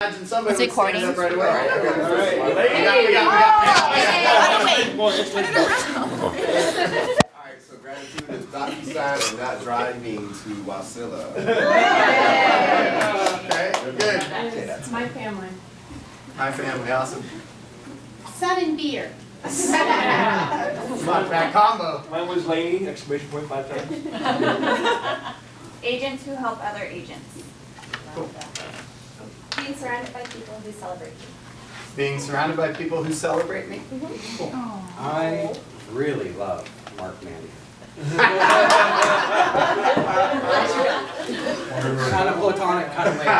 Imagine somebody would recording. stand up right away. Right? Okay. All right. Alright, so gratitude is DocuSign and not driving to Wasilla. Okay, good. It's my family. My family, awesome. Sun and beer. Not bad combo. Mine was Laney, exclamation point 5 times. Agents who help other agents. Cool. Being surrounded by people who celebrate you. Being surrounded by people who celebrate me. Cool. I really love Mark Mandy. Kind of platonic, kind of way.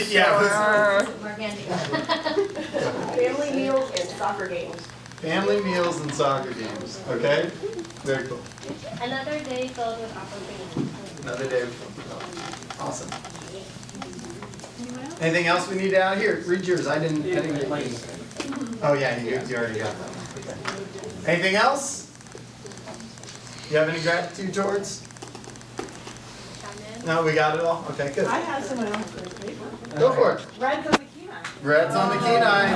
Yeah. Family meals and soccer games. Family meals and soccer games. Okay? Very cool. Another day filled with opportunities. Another day. Awesome. Anything else we need to add here? Read yours. I didn't get mine. Oh yeah, you already got that one. Okay. Anything else? You have any gratitude towards? No, we got it all? Okay, good. I have someone else's paper. Go for it. Red's on the key line. Red's on the key nine.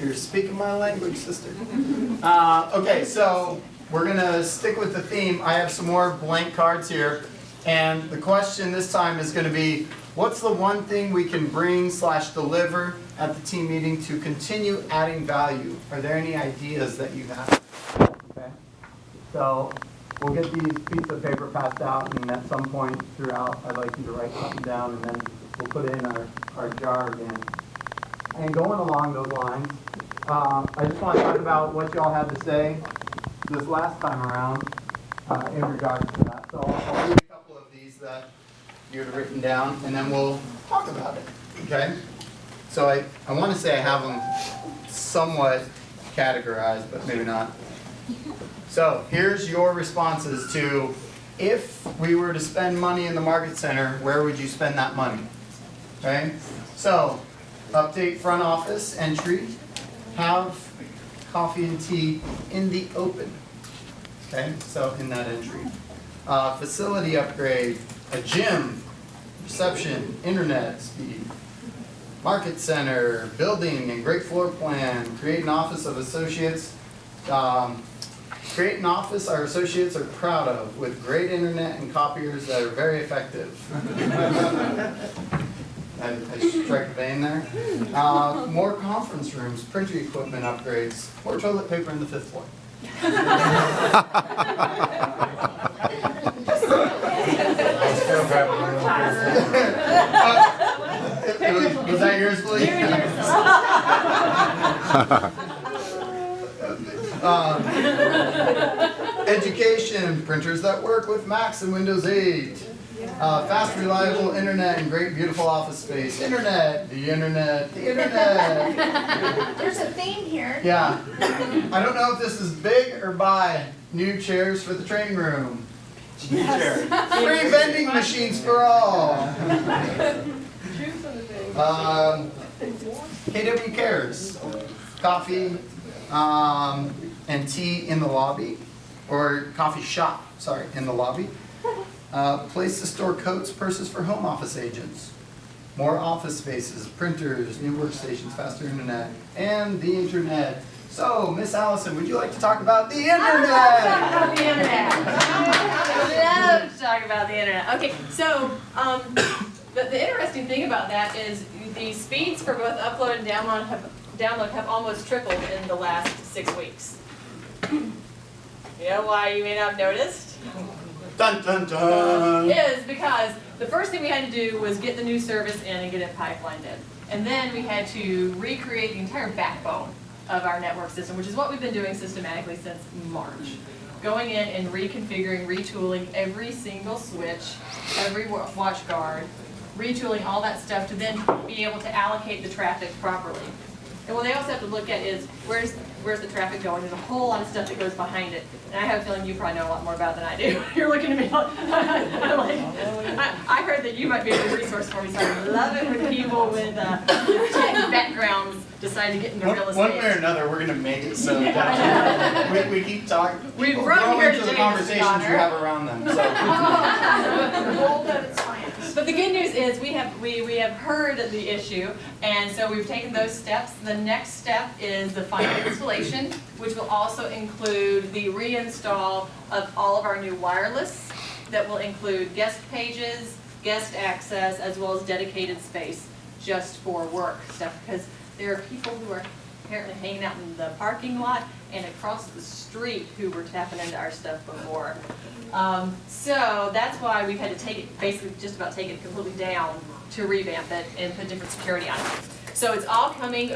You're speaking my language, sister. Okay, so we're gonna stick with the theme. I have some more blank cards here. And the question this time is gonna be, what's the one thing we can bring/deliver at the team meeting to continue adding value? Are there any ideas that you have? Okay. So we'll get these pieces of paper passed out, and at some point throughout, I'd like you to write something down, and then we'll put it in our jar again. And going along those lines, I just want to talk about what y'all had to say this last time around in regards to that. So I'll read a couple of these that you had written down, and then we'll talk about it, okay? So I want to say I have them somewhat categorized, but maybe not. So here's your responses to, if we were to spend money in the market center, where would you spend that money? Okay? So, update front office entry, have coffee and tea in the open. Okay, so in that entry. Facility upgrade, a gym, reception, internet speed, market center, building and great floor plan, create an office of associates. Create an office our associates are proud of with great internet and copiers that are very effective. I strike a vein there. More conference rooms, printer equipment upgrades, more toilet paper in the 5th floor. Was that yours, please? Education, printers that work with Macs and Windows 8. Fast, reliable internet and great, beautiful office space. Internet, the internet, the internet. There's a theme here. Yeah. I don't know if this is big or buy new chairs for the training room. Chair. Free vending machines for all. KW Cares. Coffee and tea in the lobby. Or coffee shop, sorry, in the lobby. Place to store coats, purses for home office agents. More office spaces, printers, new workstations, faster internet, and the internet. So, Miss Allison, would you like to talk about the internet? I love to talk about the internet. Okay, so the interesting thing about that is the speeds for both upload and download have almost tripled in the last 6 weeks. You know why you may not have noticed? Dun dun dun! Is because the first thing we had to do was get the new service in and get it pipelined in. And then we had to recreate the entire backbone of our network system, which is what we've been doing systematically since March. Going in and reconfiguring, retooling every single switch, every watch guard, retooling all that stuff to then be able to allocate the traffic properly. And what they also have to look at is where's the traffic going. There's a whole lot of stuff that goes behind it. And I have a feeling you probably know a lot more about it than I do. You're looking at me like, I heard that you might be a good resource for me, so I love it when people with tech backgrounds decide to get into real estate. One way or another, we're going to make it so we keep talking. We've People run grow here into the today, conversations you have around them. So. Hold that, it's fine. But the good news is we have heard the issue, and so we've taken those steps. The next step is the final installation, which will also include the reinstall of all of our new wireless. That will include guest pages, guest access, as well as dedicated space just for work stuff. Because there are people who are apparently hanging out in the parking lot and across the street who were tapping into our stuff before. So that's why we've had to take it, basically just about take it completely down to revamp it and put different security on it. So it's all coming,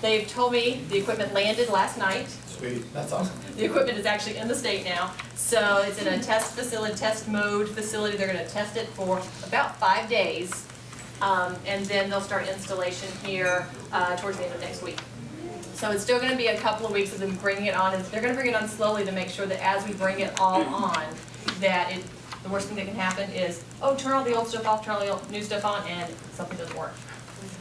they've told me the equipment landed last night. Sweet, that's awesome. The equipment is actually in the state now. So it's in a test facility, test mode facility. They're gonna test it for about 5 days. And then they'll start installation here towards the end of next week. So it's still gonna be a couple of weeks of them bringing it on, and they're gonna bring it on slowly to make sure that as we bring it all on, that the worst thing that can happen is, oh, turn all the old stuff off, turn all the new stuff on, and something doesn't work.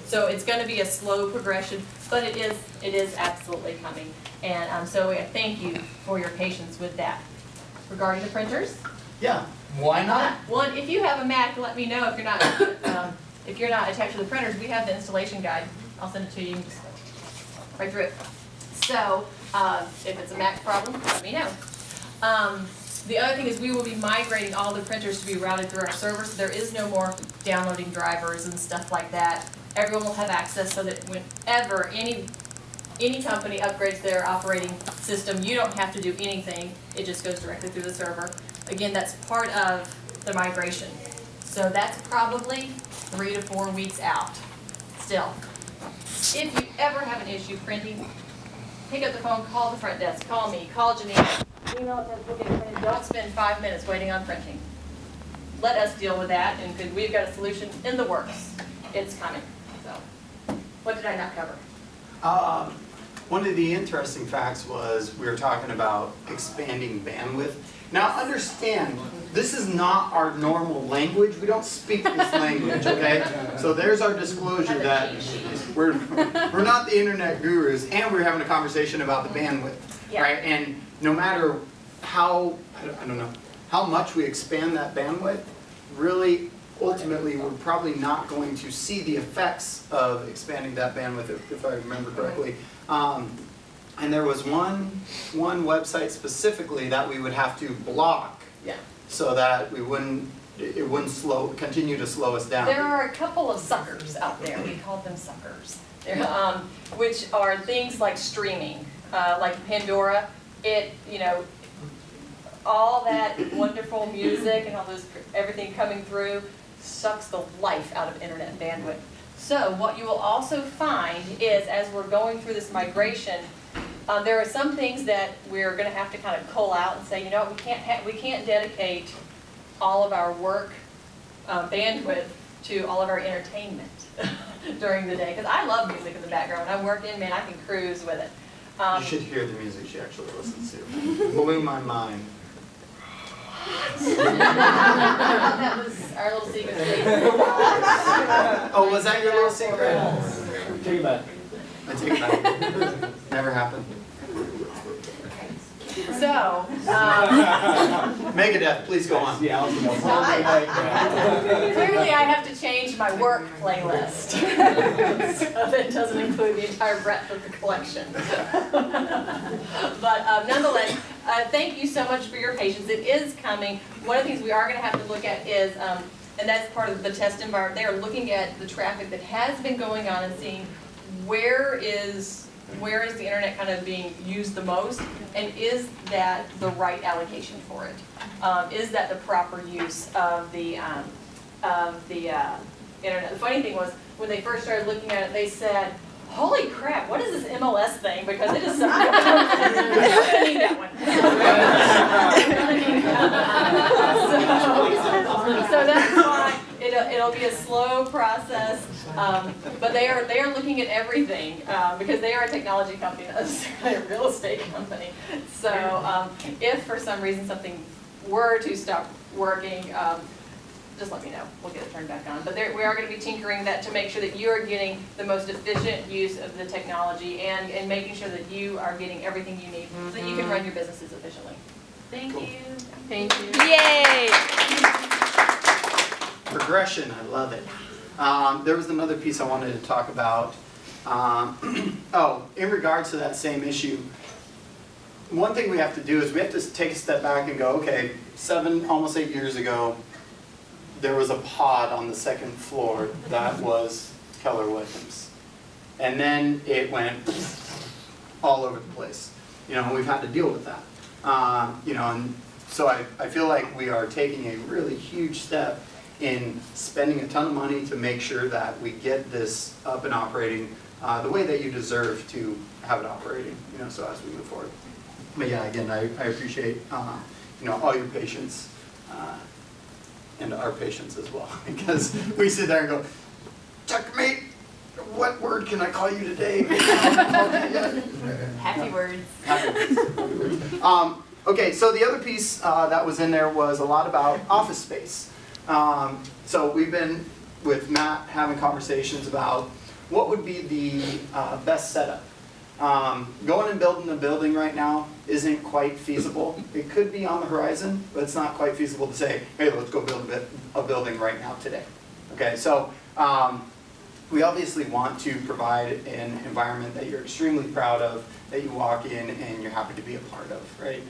So it's gonna be a slow progression, but it is absolutely coming. And so I thank you for your patience with that. Regarding the printers, Yeah, why not? one, if you have a Mac, let me know if you're not attached to the printers. We have the installation guide. I'll send it to you. Right through it. So, if it's a Mac problem, let me know. The other thing is we will be migrating all the printers to be routed through our server, so there is no more downloading drivers and stuff like that. Everyone will have access so that whenever any company upgrades their operating system, you don't have to do anything. It just goes directly through the server. Again, that's part of the migration. So that's probably 3 to 4 weeks out still. If you ever have an issue printing, pick up the phone, call the front desk, call me, call Janine, email it to us, we'll get it printed. Don't spend 5 minutes waiting on printing. Let us deal with that, and because we've got a solution in the works. It's coming. So, what did I not cover? One of the interesting facts was we were talking about expanding bandwidth. Now understand, this is not our normal language. We don't speak this language, okay? So there's our disclosure that we're not the internet gurus, and we're having a conversation about the bandwidth, Yeah. right? And no matter how, I don't know, how much we expand that bandwidth, really, ultimately, we're probably not going to see the effects of expanding that bandwidth, if I remember correctly. And there was one website specifically that we would have to block Yeah. so that it wouldn't continue to slow us down. There are a couple of suckers out there, we call them suckers, which are things like streaming, like Pandora. All that wonderful music and everything coming through sucks the life out of internet bandwidth. So what you will also find is, as we're going through this migration, there are some things that we're going to have to kind of cull out and say, you know, we can't dedicate all of our work bandwidth to all of our entertainment during the day. Because I love music in the background. When I'm working, man, I can cruise with it. You should hear the music she actually listens to. Blew my mind. That was our little secret. Oh, was that your little secret? Take it back. I take it back. Never happened. So, Megadeth, please go on. Yeah, clearly I have to change my work playlist so that it doesn't include the entire breadth of the collection. But nonetheless, thank you so much for your patience. It is coming. One of the things we are going to have to look at is, and that's part of the test environment, they are looking at the traffic that has been going on and seeing where is the internet kind of being used the most, and is that the right allocation for it? Is that the proper use of the internet? The funny thing was, when they first started looking at it, they said, holy crap, what is this MLS thing? Because it is something I need that one. So that's why it'll be a slow process, but they are looking at everything because they are a technology company, not necessarily a real estate company. So if for some reason something were to stop working, just let me know. We'll get it turned back on. But we are going to be tinkering that to make sure that you are getting the most efficient use of the technology and making sure that you are getting everything you need so that you can run your businesses efficiently. Thank you. Thank you. Yay! progression, I love it. There was another piece I wanted to talk about. Oh, in regards to that same issue, one thing we have to do is we have to take a step back and go, okay, almost 8 years ago, there was a pod on the second floor that was Keller Williams. And then it went all over the place. You know, we've had to deal with that. You know, and so I feel like we are taking a really huge step in spending a ton of money to make sure that we get this up and operating the way that you deserve to have it operating, you know, so as we move forward. But yeah, again, I appreciate, you know, all your patience and our patience as well, because we sit there and go, checkmate, what word can I call you today? Happy words. Happy words. Okay, so the other piece that was in there was a lot about office space. So we've been with Matt having conversations about what would be the best setup. Going and building a building right now isn't quite feasible. It could be on the horizon, but it's not quite feasible to say, hey, let's go build a building right now today. Okay, so we obviously want to provide an environment that you're extremely proud of, that you walk in and you're happy to be a part of, right?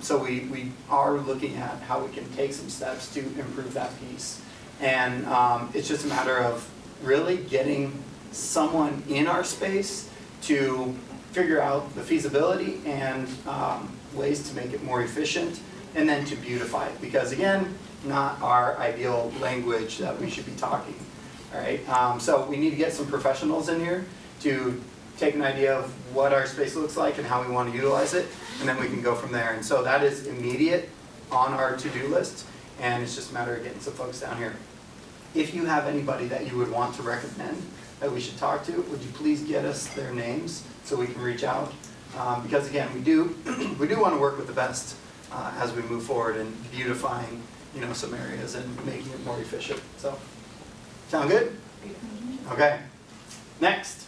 So we are looking at how we can take some steps to improve that piece. And it's just a matter of really getting someone in our space to figure out the feasibility and ways to make it more efficient, and then to beautify it. Because again, not our ideal language that we should be talking, all right? So we need to get some professionals in here to take an idea of what our space looks like and how we want to utilize it, and then we can go from there. And so that is immediate on our to-do list, and it's just a matter of getting some folks down here. If you have anybody that you would want to recommend that we should talk to, would you please get us their names so we can reach out? Because again, we do want to work with the best as we move forward and beautifying, you know, some areas and making it more efficient. So, sound good? Okay. Next,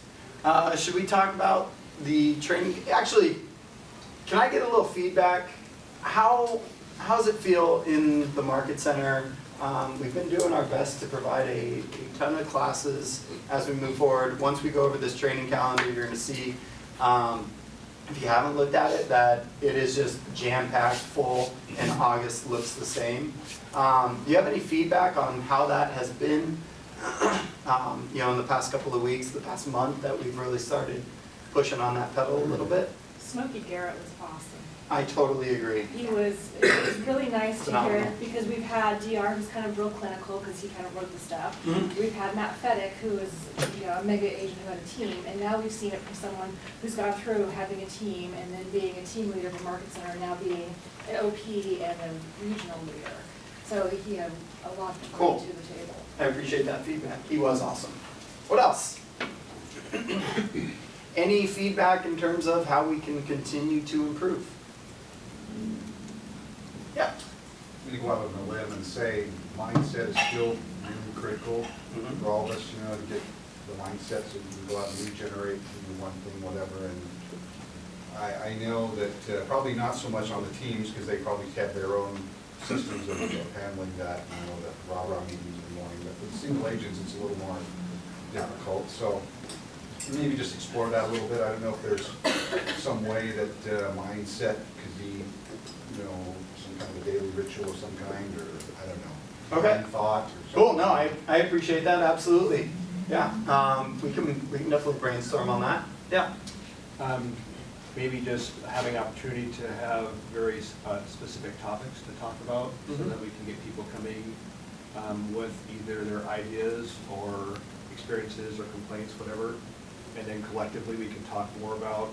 should we talk about the training? Actually, can I get a little feedback? How's it feel in the Market Center? We've been doing our best to provide a ton of classes as we move forward. Once we go over this training calendar, you're going to see, if you haven't looked at it, that it is just jam-packed full, and August looks the same. Do you have any feedback on how that has been, you know, in the past couple of weeks, the past month, that we've really started pushing on that pedal a little bit? Smokey Garrett was awesome. I totally agree. It was really nice to hear, Phenomenal. because we've had DR, who's kind of real clinical, because he kind of wrote the stuff. We've had Matt Fedek, who is, you know, a mega agent who had a team, and now we've seen it from someone who's gone through having a team, and then being a team leader for Market Center, now being an OP and a regional leader. So he had a lot to bring Cool. to the table. I appreciate that feedback. He was awesome. What else? Any feedback in terms of how we can continue to improve? Yeah. I'm gonna go out on a limb and say mindset is still really critical for all of us, you know, to get the mindset so we can go out and regenerate and do one thing, whatever. And I know that probably not so much on the teams, because they probably have their own systems of handling that, you know, the rah-rah meetings in the morning. But with single agents, it's a little more difficult. So maybe just explore that a little bit. I don't know if there's some way that mindset could be, you know, some kind of a daily ritual of some kind, or I don't know. Okay. Mind thought or something. Cool. No, I appreciate that, absolutely. Yeah. We can definitely brainstorm on that. Yeah. Maybe just having opportunity to have very specific topics to talk about, so that we can get people coming with either their ideas or experiences or complaints, whatever, and then collectively we can talk more about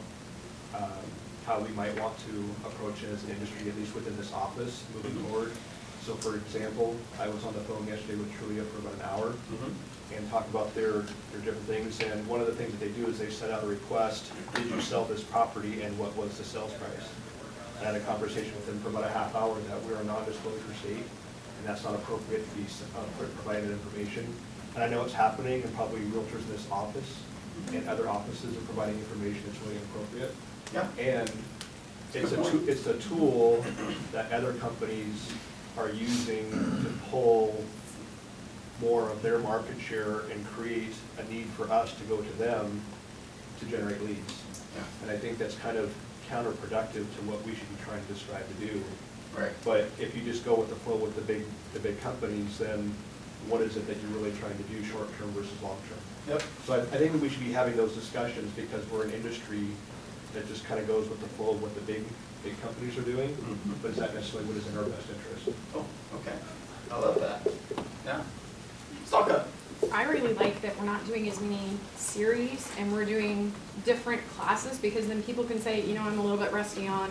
how we might want to approach it as an industry, at least within this office, moving forward. So for example, I was on the phone yesterday with Trulia for about an hour and talked about their different things, and one of the things that they do is they sent out a request, did you sell this property and what was the sales price? I had a conversation with them for about a half hour that we're a non-disclosure state, and that's not appropriate to be provided information. And I know it's happening, and probably realtors in this office and other offices are providing information that's really inappropriate. Yeah. And it's a tool that other companies are using to pull more of their market share and create a need for us to go to them to generate leads. Yeah. And I think that's kind of counterproductive to what we should be trying to strive to do. Right. But if you just go with the flow with the big companies, then what is it that you're really trying to do, short-term versus long-term? Yep. So I think that we should be having those discussions because we're an industry that just kind of goes with the flow of what the big companies are doing, Mhm. but is that necessarily what is in our best interest? Oh, okay. I love that. Yeah. Stalka. I really like that we're not doing as many series and we're doing different classes because then people can say, you know, I'm a little bit rusty on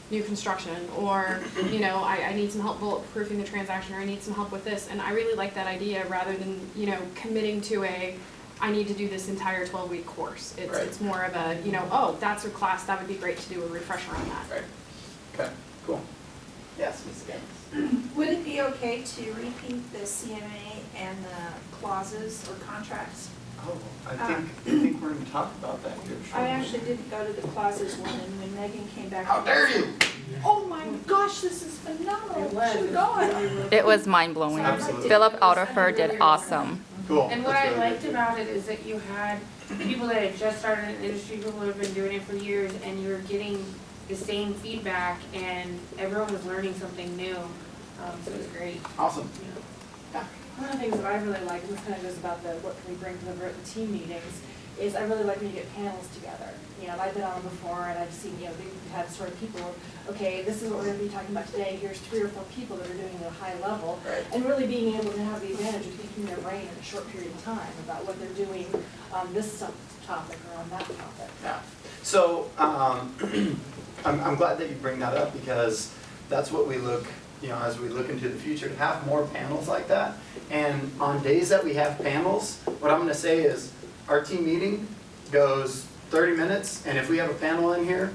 new construction or, you know, I need some help bulletproofing the transaction or I need some help with this. And I really like that idea rather than, you know, committing to I need to do this entire 12-week course. Right. It's more of a, you know, oh, that's a class, that would be great to do a refresher on that. Right. Okay, cool. Yes, Ms. Gaines. Would it be okay to repeat the CMA and the clauses or contracts? Oh, I think we're gonna talk about that here shortly. I actually did go to the clauses one, and when Megan came back. How dare you! Oh my gosh, this is phenomenal. Should go. It was mind-blowing. Absolutely. Philip Alderfer did awesome. Cool. And what That's I really liked good. about it is that you had people that had just started in the industry, people who have been doing it for years, and you were getting the same feedback, and everyone was learning something new. So it was great. Awesome. One of the things that I really like, and this kind of goes about what can we bring to the team meetings, is I really like when you get panels together. You know, and I've been on them before, and I've seen, you know, we've had sort of people, okay, this is what we're going to be talking about today. Here's 3 or 4 people that are doing it at a high level, Right. and really being able to have the advantage of picking their brain in a short period of time about what they're doing on this topic or on that topic. Yeah. So, I'm glad that you bring that up because that's what we look, you know, as we look into the future, to have more panels like that. And on days that we have panels, what I'm gonna say is our team meeting goes 30 minutes, and if we have a panel in here,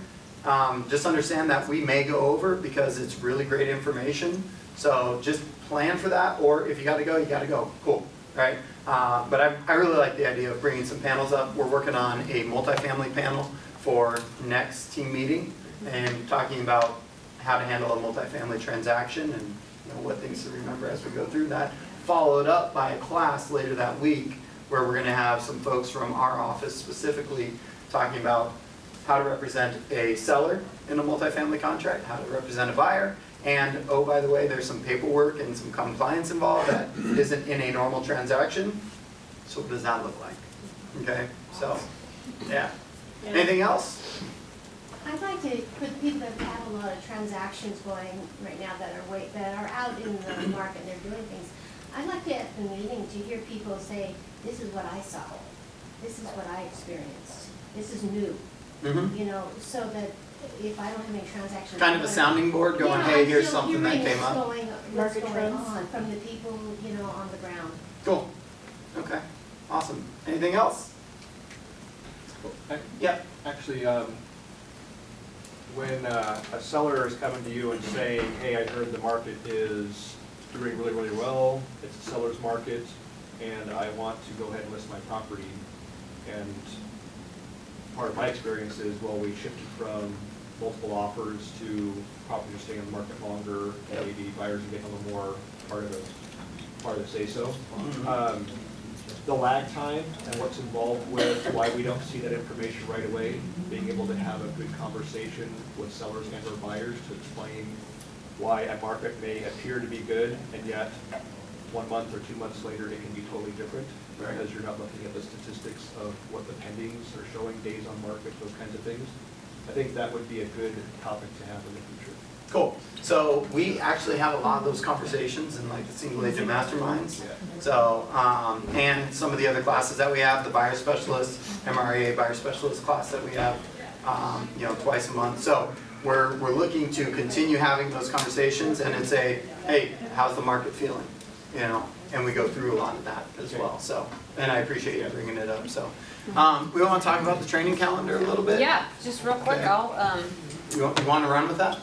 just understand that we may go over because it's really great information. So just plan for that, or if you gotta go, you gotta go. Cool, right? But I really like the idea of bringing some panels up. We're working on a multifamily panel for next team meeting and talking about how to handle a multifamily transaction and, you know, what things to remember as we go through that. Followed up by a class later that week where we're gonna have some folks from our office specifically talking about how to represent a seller in a multifamily contract, how to represent a buyer, and oh, by the way, there's some paperwork and some compliance involved that isn't in a normal transaction. So what does that look like? Okay, so, yeah. Anything else? I'd like to, for the people that have a lot of transactions going right now that are out in the market and they're doing things, I'd like to at the meeting to hear people say, this is what I saw, this is what I experienced, this is new, Mm-hmm. you know, so that if I don't have any transactions. Kind of a sounding board going, hey, here's something that came up. What's Market going trends. on from the people, you know, on the ground. Cool. Okay, awesome. Anything else? Yeah. Actually, when a seller is coming to you and saying, hey, I heard the market is doing really, really well, it's a seller's market, and I want to go ahead and list my property, and part of my experience is, well, we shifted from multiple offers to properties staying on the market longer, and maybe buyers are getting a little more part of the say-so. The lag time and what's involved with why we don't see that information right away, being able to have a good conversation with sellers and or buyers to explain why a market may appear to be good, and yet 1 month or 2 months later, it can be totally different. Right. Because you're not looking at the statistics of what the pendings are showing, days on market, those kinds of things. I think that would be a good topic to have in the future. Cool. So we actually have a lot of those conversations in like the single agent masterminds. So, and some of the other classes that we have, the buyer specialist, MRA buyer specialist class that we have, you know, twice a month. So we're looking to continue having those conversations, and it's a, hey, how's the market feeling? You know, and we go through a lot of that as well. So, and I appreciate you bringing it up. So, we want to talk about the training calendar a little bit. Yeah, just real quick, Okay. I'll, You want to run with that?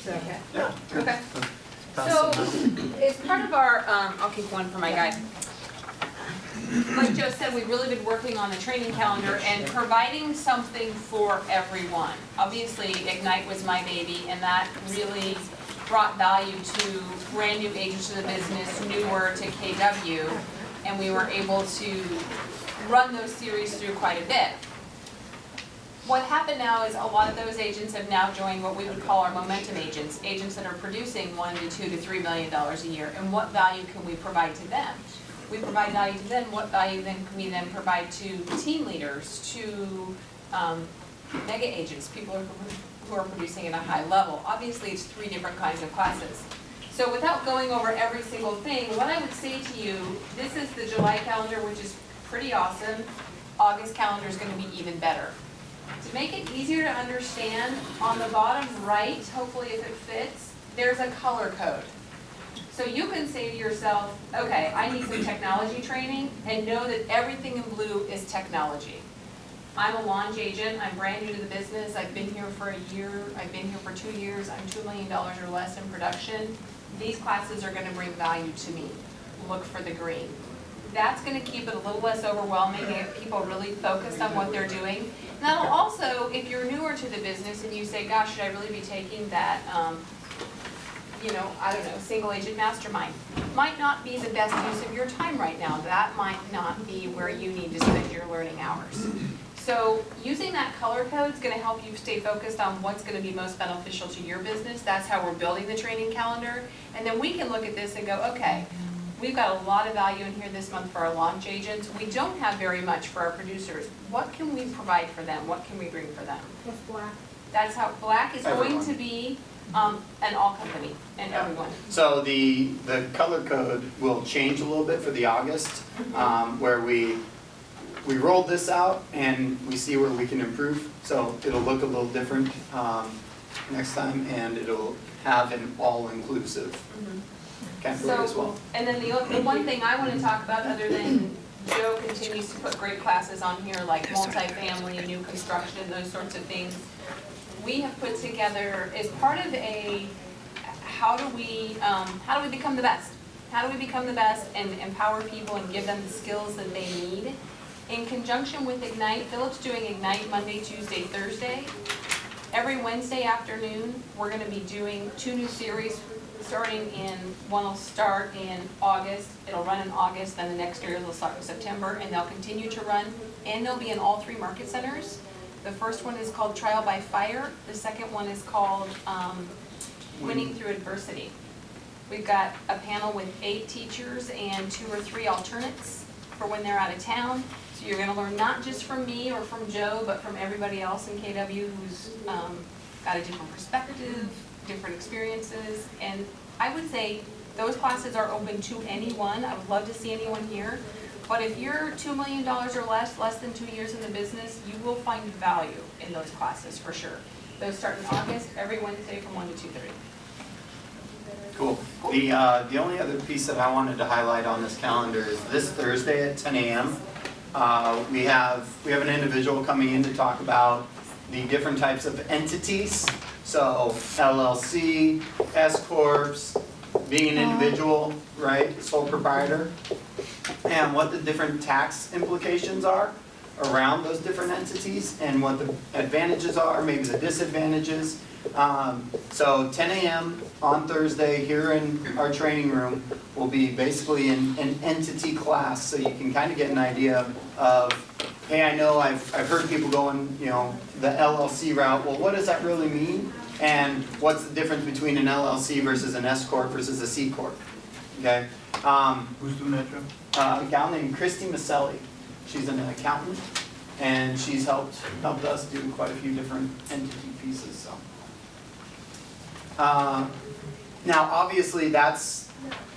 okay. Yeah. Okay. Pass So, them. as part of our, I'll keep one for my guide. Like Joe said, we've really been working on the training calendar and providing something for everyone. Obviously, Ignite was my baby, and that really brought value to brand new agents to the business, newer to KW, and we were able to run those series through quite a bit. What happened now is a lot of those agents have now joined what we would call our momentum agents, agents that are producing $1 to $2 to $3 million a year, and what value can we provide to them? We provide value to them, what value then can we then provide to team leaders, to mega agents, people who are producing at a high level? Obviously, it's 3 different kinds of classes. So without going over every single thing, what I would say to you, this is the July calendar, which is pretty awesome. August calendar is going to be even better. To make it easier to understand, on the bottom right, hopefully if it fits, there's a color code. So you can say to yourself, okay, I need some technology training, and know that everything in blue is technology. I'm a launch agent, I'm brand new to the business, I've been here for a year, I've been here for 2 years, I'm $2 million or less in production. These classes are gonna bring value to me. Look for the green. That's gonna keep it a little less overwhelming and get people really focused on what they're doing. And that'll also, if you're newer to the business and you say, gosh, should I really be taking that, I don't know, single agent mastermind, might not be the best use of your time right now. That might not be where you need to spend your learning hours. So using that color code is going to help you stay focused on what's going to be most beneficial to your business. That's how we're building the training calendar. And then we can look at this and go, okay, we've got a lot of value in here this month for our launch agents. We don't have very much for our producers. What can we provide for them? What can we bring for them? What's black? That's how black is going Everyone. to be an all company and everyone. So the color code will change a little bit for the August, where we rolled this out and we see where we can improve. So it'll look a little different next time, and it'll have an all-inclusive category as well. And then the one thing I want to talk about, other than Joe continues to put great classes on here like multifamily, new construction, those sorts of things, we have put together as part of a how do we become the best? How do we become the best and empower people and give them the skills that they need? In conjunction with Ignite, Philip's doing Ignite Monday, Tuesday, Thursday. Every Wednesday afternoon, we're going to be doing 2 new series starting in, one will start in August, it'll run in August, then the next year it'll start in September, and they'll continue to run, and they'll be in all 3 market centers. The first one is called Trial by Fire, the second one is called Winning Through Adversity. We've got a panel with 8 teachers and 2 or 3 alternates for when they're out of town. So you're going to learn not just from me or from Joe, but from everybody else in KW who's got a different perspective, different experiences. And I would say those classes are open to anyone. I would love to see anyone here. But if you're $2 million or less than 2 years in the business, you will find value in those classes for sure. Those start in August, every Wednesday from 1 to 2:30. Cool. The only other piece that I wanted to highlight on this calendar is this Thursday at 10 a.m. We have an individual coming in to talk about the different types of entities. So LLC, S corps, being an individual, right, sole proprietor, and what the different tax implications are around those different entities and what the advantages are, maybe the disadvantages. So 10 a.m. on Thursday here in our training room will be basically an entity class, so you can kind of get an idea of, hey, I know I've heard people going, the LLC route. Well, what does that really mean? And what's the difference between an LLC versus an S corp versus a C corp? Okay. Who's doing that, Joe? A gal named Christy Maselli. She's an accountant, and she's helped us do quite a few different entity pieces. So. Now, obviously, that's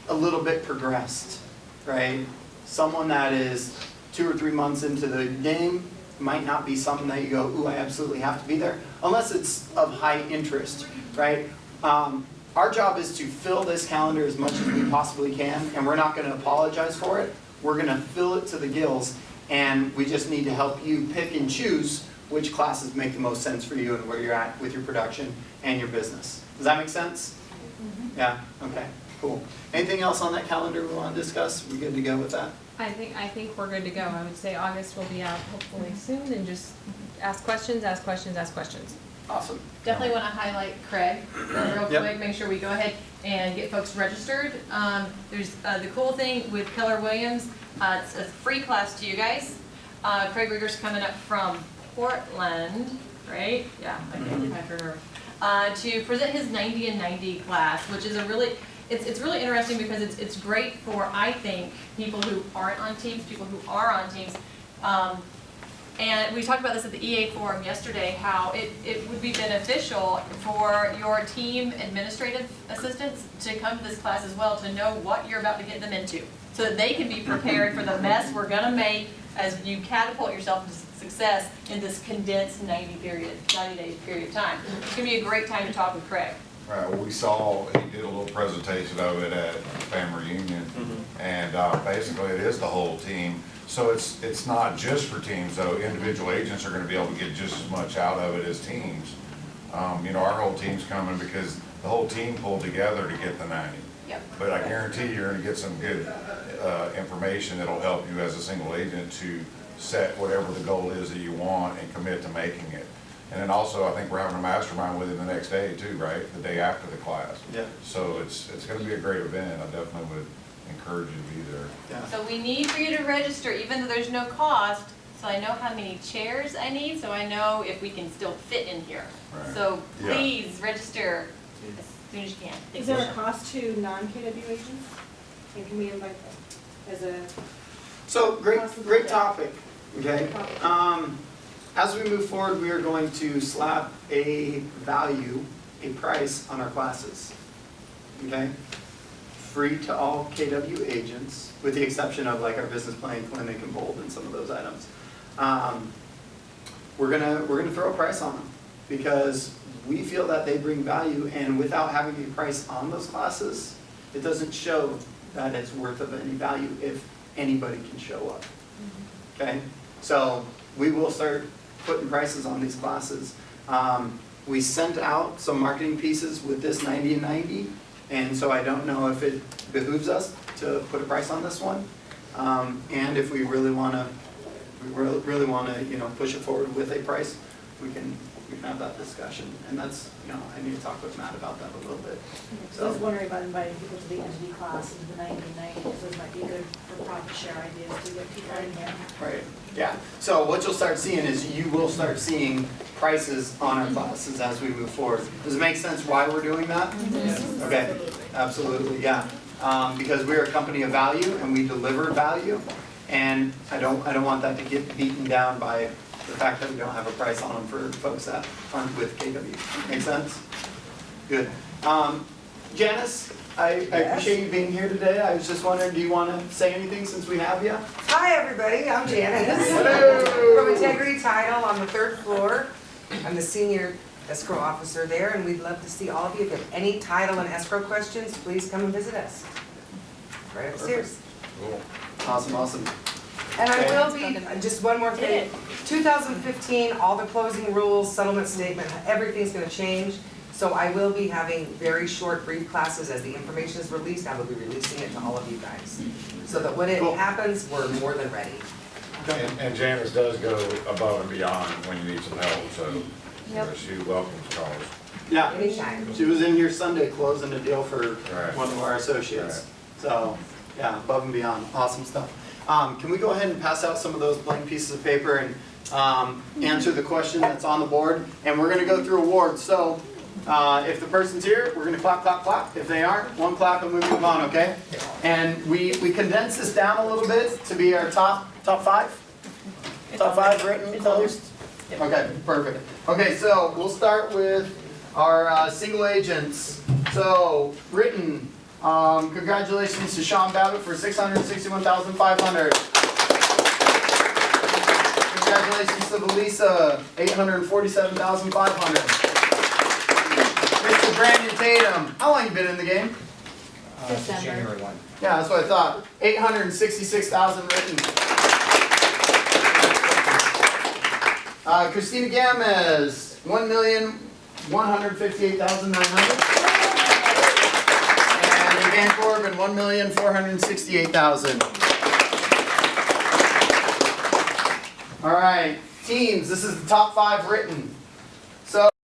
a little bit progressed, right? Someone that is 2 or 3 months into the game might not be something that you go, ooh, I absolutely have to be there, unless it's of high interest, right? Our job is to fill this calendar as much as we possibly can, and we're not going to apologize for it. We're going to fill it to the gills, and we just need to help you pick and choose which classes make the most sense for you and where you're at with your production and your business. Does that make sense? Mm-hmm. Yeah? Okay, cool. Anything else on that calendar we want to discuss? We good to go with that? I think we're good to go. I would say August will be out hopefully soon, and just ask questions, ask questions, ask questions. Awesome. Definitely want to highlight Craig real Yep. quick, make sure we go ahead and get folks registered. There's the cool thing with Keller Williams, it's a free class to you guys. Craig Rieger's coming up from Portland, right? Yeah, I can't keep my turnover. To present his 90 and 90 class, which is a really, it's really interesting because it's great for, I think, people who aren't on teams, people who are on teams. And we talked about this at the EA forum yesterday, how it would be beneficial for your team administrative assistants to come to this class as well, to know what you're about to get them into, so that they can be prepared for the mess we're gonna make as you catapult yourself into success in this condensed 90-day period of time. It's gonna be a great time to talk with Craig. Right, well, we saw, he did a little presentation of it at family reunion, and basically it is the whole team. So it's not just for teams, though. Individual agents are gonna be able to get just as much out of it as teams. You know, our whole team's coming because the whole team pulled together to get the 90. Yep. But I guarantee you're gonna get some good information that'll help you as a single agent to set whatever the goal is that you want and commit to making it. And then also, I think we're having a mastermind with him the next day too, right? The day after the class. Yeah. So it's gonna be a great event. I definitely would encourage you to be there. Yeah. So we need for you to register, even though there's no cost, so I know how many chairs I need, so I know if we can still fit in here. Right. So Yeah. please register as soon as you can. Is there a cost to non-KW agents? And can we invite them as a? So, great topic, okay? As we move forward, we are going to slap a value, a price on our classes, okay? Free to all KW agents, with the exception of like our business planning clinic and Bold and some of those items. We're gonna throw a price on them because we feel that they bring value, and without having a price on those classes, it doesn't show that it's worth of any value if anybody can show up. Okay, so we will start putting prices on these classes. We sent out some marketing pieces with this 90 and 90, and so I don't know if it behooves us to put a price on this one. And if we really wanna, you know, push it forward with a price, we can have that discussion. And that's, you know, I need to talk with Matt about that a little bit. So I was wondering about inviting people to the entity class into the 90, because those might be good for profit share ideas to get people in here. Right, yeah. So what you'll start seeing is you will start seeing prices on our classes as we move forward. Does it make sense why we're doing that? Yes. Okay, absolutely, yeah. Because we're a company of value and we deliver value, and I don't want that to get beaten down by the fact that we don't have a price on them for folks that aren't with KW. Make sense? Good. Janice, I appreciate you being here today. I was just wondering, do you want to say anything since we have you? Hi, everybody. I'm Janice. Hello. From Integrity Title on the 3rd floor. I'm the senior escrow officer there, and we'd love to see all of you. If you have any title and escrow questions, please come and visit us. Right upstairs. Cool. Awesome. And I will be, just one more thing. 2015, all the closing rules, settlement statement, everything's going to change. So I will be having very short, brief classes as the information is released. I will be releasing it to all of you guys. So that when it happens, we're more than ready. And Janice does go above and beyond when you need some help, so she welcomes calls. Yeah, Anytime. she was in here Sunday closing a deal for Right. one of our associates. So, yeah, above and beyond, awesome stuff. Can we go ahead and pass out some of those blank pieces of paper and answer the question that's on the board? And we're gonna go through awards. So, if the person's here, we're gonna clap, clap, clap. If they aren't, one clap and we move on, okay? And we condense this down a little bit to be our top 5? Top 5 written, closed? Okay, perfect. Okay, so we'll start with our single agents. So, written, congratulations to Sean Babbitt for $661,500. Congratulations to Belisa, $847,500. Mr. Brandon Tatum, how long you been in the game? January 1. Yeah, that's what I thought. $866,000 written. Christina Gamez, $1,158,900. And Van Corbin, $1,468,000. All right, teams. This is the top 5 written.